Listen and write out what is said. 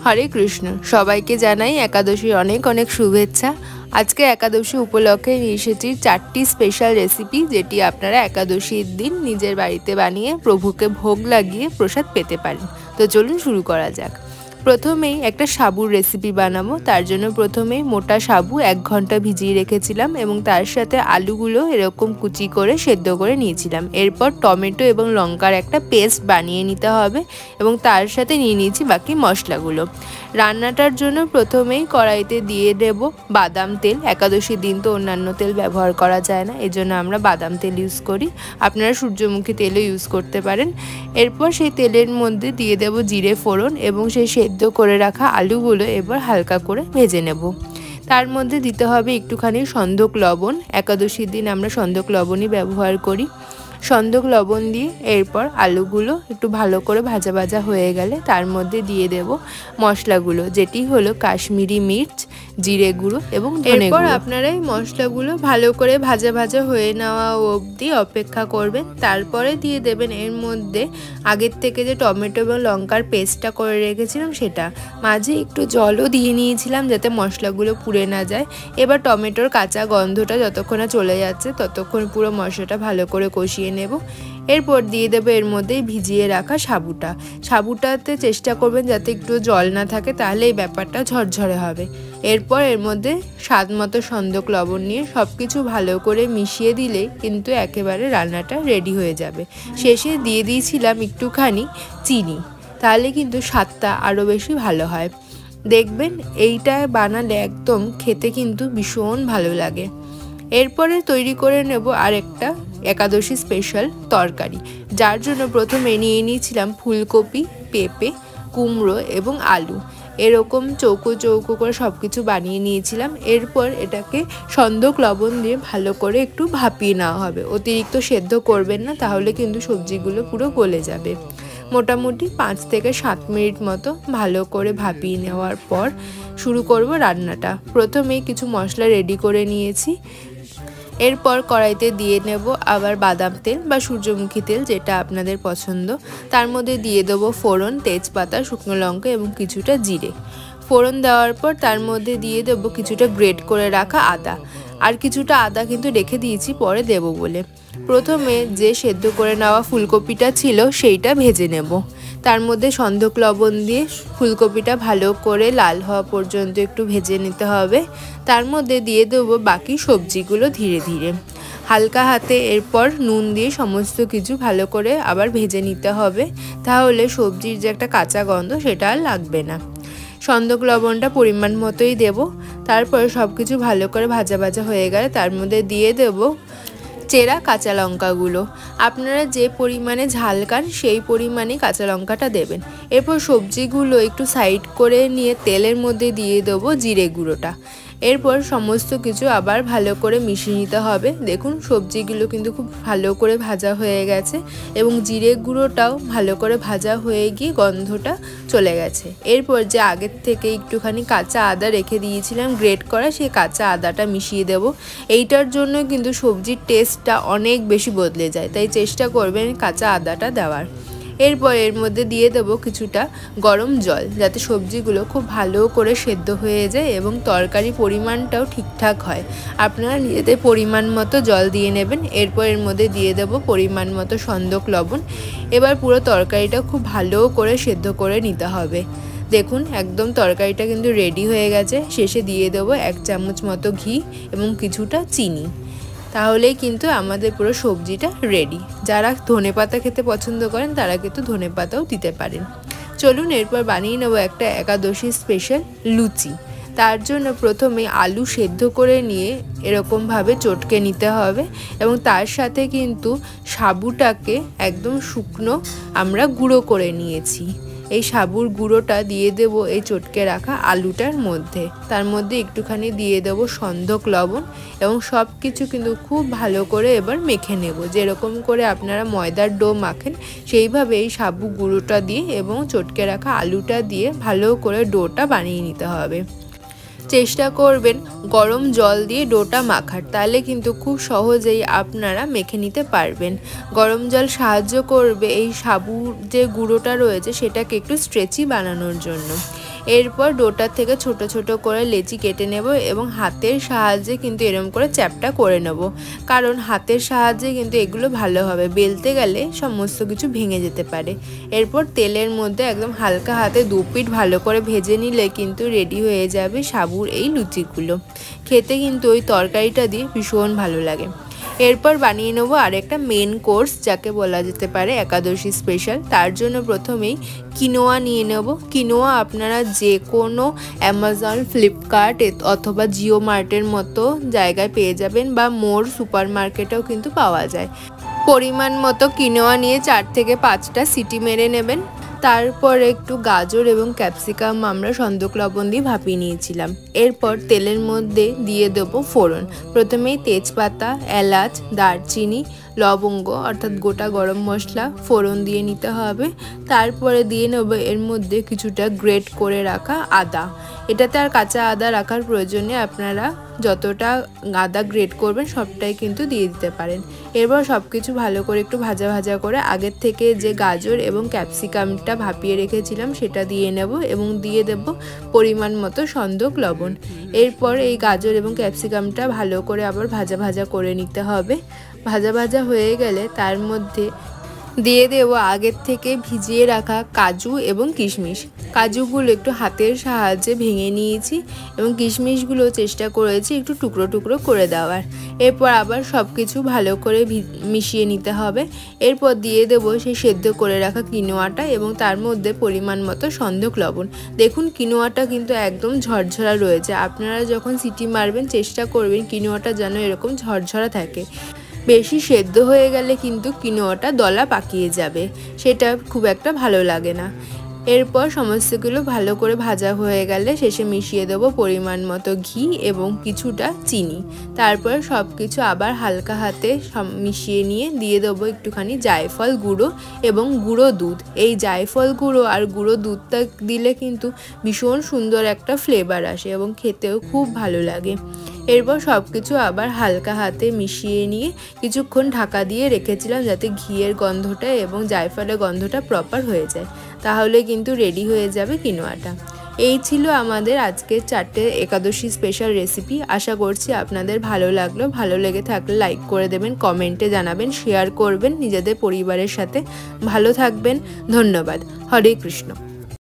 হরে কৃষ্ণ। সবাইকে জানাই একাদশীর অনেক অনেক শুভেচ্ছা। আজকে একাদশী উপলক্ষে নিয়ে এসেছি 4টি স্পেশাল রেসিপি, যেটি আপনারা একাদশীর দিন নিজের বাড়িতে বানিয়ে প্রভুকে ভোগ লাগিয়ে প্রসাদ পেতে পারেন। তো চলুন শুরু করা যাক। প্রথমেই একটা সাবুর রেসিপি বানাবো। তার জন্য প্রথমেই মোটা সাবু 1 ঘন্টা ভিজিয়ে রেখেছিলাম এবং তার সাথে আলুগুলো এরকম কুচি করে সেদ্ধ করে নিয়েছিলাম। এরপর টমেটো এবং লঙ্কার একটা পেস্ট বানিয়ে নিতে হবে এবং তার সাথে নিয়ে নিয়েছি বাকি মশলাগুলো। রান্নাটার জন্য প্রথমেই কড়াইতে দিয়ে দেব বাদাম তেল। একাদশীর দিন তো অন্যান্য তেল ব্যবহার করা যায় না, এজন্য আমরা বাদাম তেল ইউজ করি। আপনারা সূর্যমুখী তেলও ইউজ করতে পারেন। এরপর সেই তেলের মধ্যে দিয়ে দেব জিরে ফোড়ন এবং সেই সেদ্ধ করে রাখা আলুগুলো এবার হালকা করে ভেজে নেব। তার মধ্যে দিতে হবে একটুখানি সন্ধক লবণ। একাদশীর দিন আমরা সন্ধক লবণই ব্যবহার করি। সন্ধক লবণ দিয়ে এরপর আলুগুলো একটু ভালো করে ভাজা ভাজা হয়ে গেলে তার মধ্যে দিয়ে দেব মশলাগুলো, যেটি হলো কাশ্মীরি মির্চ, জিরে গুঁড়ো এবং ধনে গুঁড়ো। আপনারা এই মশলাগুলো ভালো করে ভাজা ভাজা হয়ে নেওয়া অবধি অপেক্ষা করবেন। তারপরে দিয়ে দেবেন এর মধ্যে আগের থেকে যে টমেটো এবং লঙ্কার পেস্টটা করে রেখেছিলাম সেটা। মাঝে একটু জলও দিয়ে নিয়েছিলাম যাতে মশলাগুলো পুড়ে না যায়। এবার টমেটোর কাঁচা গন্ধটা যতক্ষণ না চলে যাচ্ছে ততক্ষণ পুরো মশলাটা ভালো করে কষিয়ে নেব। এরপর দিয়ে দেবো এর মধ্যেই ভিজিয়ে রাখা সাবুটাতে চেষ্টা করবেন যাতে একটু জল না থাকে, তাহলে এই ব্যাপারটা ঝরঝরে হবে। এরপর এর মধ্যে স্বাদ মতো সন্ধক লবণ নিয়ে সব কিছু ভালো করে মিশিয়ে দিলেই কিন্তু একেবারে রান্নাটা রেডি হয়ে যাবে। শেষে দিয়ে দিয়েছিলাম একটুখানি চিনি, তাহলে কিন্তু স্বাদটা আরও বেশি ভালো হয়। দেখবেন এইটা বানালে একদম খেতে কিন্তু ভীষণ ভালো লাগে। এরপরে তৈরি করে নেব আরেকটা একাদশী স্পেশাল তরকারি, যার জন্য প্রথমে নিয়ে নিয়েছিলাম ফুলকপি, পেঁপে, কুমড়ো এবং আলু। এরকম চৌকো চৌকো করে সব কিছু বানিয়ে নিয়েছিলাম। এরপর এটাকে সন্ধক লবণ দিয়ে ভালো করে একটু ভাপিয়ে নেওয়া হবে। অতিরিক্ত সেদ্ধ করবেন না, তাহলে কিন্তু সবজিগুলো পুরো গলে যাবে। মোটামুটি 5 থেকে 7 মিনিট মতো ভালো করে ভাপিয়ে নেওয়ার পর শুরু করব রান্নাটা। প্রথমেই কিছু মশলা রেডি করে নিয়েছি। এরপর কড়াইতে দিয়ে নেব আবার বাদাম তেল বা সূর্যমুখী তেল, যেটা আপনাদের পছন্দ। তার মধ্যে দিয়ে দেবো ফোড়ন, তেজপাতা, শুকনো লঙ্কা এবং কিছুটা জিরে। ফোড়ন দেওয়ার পর তার মধ্যে দিয়ে দেবো কিছুটা গ্রেট করে রাখা আদা, আর কিছুটা আদা কিন্তু রেখে দিয়েছি পরে দেব বলে। প্রথমে যে সেদ্ধ করে নেওয়া ফুলকপিটা ছিল সেইটা ভেজে নেব। তার মধ্যে সন্ধক লবণ দিয়ে ফুলকপিটা ভালো করে লাল হওয়া পর্যন্ত একটু ভেজে নিতে হবে। তার মধ্যে দিয়ে দেবো বাকি সবজিগুলো ধীরে ধীরে হালকা হাতে। এরপর নুন দিয়ে সমস্ত কিছু ভালো করে আবার ভেজে নিতে হবে, তাহলে সবজির যে একটা কাঁচা গন্ধ সেটা আর লাগবে না। সন্ধক লবণটা পরিমাণ মতোই দেব। তারপরে সব কিছু ভালো করে ভাজা ভাজা হয়ে গেলে তার মধ্যে দিয়ে দেব চেরা কাঁচা লঙ্কাগুলো। আপনারা যে পরিমাণে ঝাল খান সেই পরিমাণে কাঁচা লঙ্কাটা দেবেন। এরপর সবজিগুলো একটু সাইড করে নিয়ে তেলের মধ্যে দিয়ে দেবো জিরে গুঁড়োটা। এরপর সমস্ত কিছু আবার ভালো করে মিশিয়ে নিতে হবে। দেখুন সবজিগুলো কিন্তু খুব ভালো করে ভাজা হয়ে গেছে এবং জিরে গুঁড়োটাও ভালো করে ভাজা হয়ে গিয়ে গন্ধটা চলে গেছে। এরপর যে আগের থেকে একটুখানি কাঁচা আদা রেখে দিয়েছিলাম গ্রেট করা, সেই কাঁচা আদাটা মিশিয়ে দেব। এইটার জন্য কিন্তু সবজির টেস্টটা অনেক বেশি বদলে যায়, তাই চেষ্টা করবেন কাঁচা আদাটা দেওয়ার। এরপর এর মধ্যে দিয়ে দেবো কিছুটা গরম জল, যাতে সবজিগুলো খুব ভালো করে সেদ্ধ হয়ে যায় এবং তরকারি পরিমাণটাও ঠিকঠাক হয়। আপনারা নিজেদের পরিমাণ মতো জল দিয়ে নেবেন। এরপর এর মধ্যে দিয়ে দেবো পরিমাণ মতো সন্ধক লবণ। এবার পুরো তরকারিটা খুব ভালো করে সেদ্ধ করে নিতে হবে। দেখুন একদম তরকারিটা কিন্তু রেডি হয়ে গেছে। শেষে দিয়ে দেবো 1 চামচ মতো ঘি এবং কিছুটা চিনি, তাহলেই কিন্তু আমাদের পুরো সবজিটা রেডি। যারা ধনেপাতা খেতে পছন্দ করেন তারা কিন্তু ধনেপাতাও দিতে পারেন। চলুন এরপর বানিয়ে নেব একটা একাদশী স্পেশাল লুচি। তার জন্য প্রথমে আলু সেদ্ধ করে নিয়ে এরকমভাবে চটকে নিতে হবে এবং তার সাথে কিন্তু সাবুটাকে একদম শুকনো আমরা গুঁড়ো করে নিয়েছি। এই সাবুর গুঁড়োটা দিয়ে দেব এই চটকে রাখা আলুটার মধ্যে। তার মধ্যে একটুখানি দিয়ে দেব সন্ধক লবণ এবং সব কিছু কিন্তু খুব ভালো করে এবার মেখে নেব। যেরকম করে আপনারা ময়দার ডো মাখেন সেইভাবে এই সাবু গুঁড়োটা দিয়ে এবং চটকে রাখা আলুটা দিয়ে ভালো করে ডোটা বানিয়ে নিতে হবে। চেষ্টা করবেন গরম জল দিয়ে ডোটা মাখার, তাহলে কিন্তু খুব সহজেই আপনারা মেখে নিতে পারবেন। গরম জল সাহায্য করবে এই সাবুর যে গুঁড়োটা রয়েছে সেটাকে একটু স্ট্রেচি বানানোর জন্য। এরপর ডোটার থেকে ছোট ছোট করে লেচি কেটে নেব এবং হাতের সাহায্যে কিন্তু এরকম করে চ্যাপটা করে নেব, কারণ হাতের সাহায্যে কিন্তু এগুলো ভালো হবে, বেলতে গেলে সমস্ত কিছু ভেঙে যেতে পারে। এরপর তেলের মধ্যে একদম হালকা হাতে 2 পিঠ ভালো করে ভেজে নিলে কিন্তু রেডি হয়ে যাবে সাবুর এই লুচিগুলো। খেতে কিন্তু ওই তরকারিটা দিয়ে ভীষণ ভালো লাগে। এরপর বানিয়ে নেবো আরেকটা মেন কোর্স, যাকে বলা যেতে পারে একাদশী স্পেশাল। তার জন্য প্রথমেই কিনোয়া নিয়ে নেব। কিনোয়া আপনারা যে কোনো অ্যামাজন, ফ্লিপকার্ট অথবা জিও মার্টের মতো জায়গায় পেয়ে যাবেন, বা মোর সুপার মার্কেটেও কিন্তু পাওয়া যায়। পরিমাণ মতো কিনোয়া নিয়ে 4 থেকে 5টা সিটি মেরে নেবেন। তারপর একটু গাজর এবং ক্যাপসিকাম আমরা সন্দক লবণ দিয়ে ভাপিয়ে নিয়েছিলাম। এরপর তেলের মধ্যে দিয়ে দেবো ফোড়ন। প্রথমেই তেজপাতা, এলাচ, দারচিনি, লবঙ্গ অর্থাৎ গোটা গরম মশলা ফোড়ন দিয়ে নিতে হবে। তারপরে দিয়ে নেব এর মধ্যে কিছুটা গ্রেট করে রাখা আদা। এটাতে আর কাঁচা আদা রাখার প্রয়োজনে আপনারা যতটা আদা গ্রেট করবেন সবটাই কিন্তু দিয়ে দিতে পারেন। এরপর সব কিছু ভালো করে একটু ভাজা ভাজা করে আগের থেকে যে গাজর এবং ক্যাপসিকামটা ভাপিয়ে রেখেছিলাম সেটা দিয়ে নেব এবং দিয়ে দেব পরিমাণ মতো সন্দক লবণ। এরপর এই গাজর এবং ক্যাপসিকামটা ভালো করে আবার ভাজা ভাজা করে নিতে হবে। ভাজা ভাজা হয়ে গেলে তার মধ্যে দিয়ে দেব আগের থেকে ভিজিয়ে রাখা কাজু এবং কিশমিশ। কাজুগুলো একটু হাতের সাহায্যে ভেঙে নিয়েছি এবং কিশমিশগুলো চেষ্টা করেছি একটু টুকরো টুকরো করে দেওয়ার। এরপর আবার সব কিছু ভালো করে মিশিয়ে নিতে হবে। এরপর দিয়ে দেবো সেই সেদ্ধ করে রাখা কিনোয়াটা এবং তার মধ্যে পরিমাণ মতো সন্দক লবণ। দেখুন কিনোয়াটা কিন্তু একদম ঝরঝরা রয়েছে। আপনারা যখন সিটি মারবেন চেষ্টা করবেন কিনোয়াটা যেন এরকম ঝরঝরা থাকে। বেশি সেদ্ধ হয়ে গেলে কিন্তু কিনোয়াটা দলা পাকিয়ে যাবে, সেটা খুব একটা ভালো লাগে না। এরপর সমস্তগুলো ভালো করে ভাজা হয়ে গেলে শেষে মিশিয়ে দেবো পরিমাণ মতো ঘি এবং কিছুটা চিনি। তারপর সব কিছু আবার হালকা হাতে মিশিয়ে নিয়ে দিয়ে দেবো একটুখানি জায়ফল গুঁড়ো এবং গুঁড়ো দুধ। এই জায়ফল গুঁড়ো আর গুঁড়ো দুধটা দিলে কিন্তু ভীষণ সুন্দর একটা ফ্লেভার আসে এবং খেতেও খুব ভালো লাগে। এরপর সব কিছু আবার হালকা হাতে মিশিয়ে নিয়ে কিছুক্ষণ ঢাকা দিয়ে রেখেছিলাম যাতে ঘিয়ের গন্ধটা এবং জায়ফলের গন্ধটা প্রপার হয়ে যায়। তাহলে কিন্তু রেডি হয়ে যাবে কিনোয়াটা। এই ছিল আমাদের আজকের 4টে একাদশী স্পেশাল রেসিপি। আশা করছি আপনাদের ভালো লাগলো। ভালো লেগে থাকলে লাইক করে দেবেন, কমেন্টে জানাবেন, শেয়ার করবেন নিজেদের পরিবারের সাথে। ভালো থাকবেন। ধন্যবাদ। হরে কৃষ্ণ।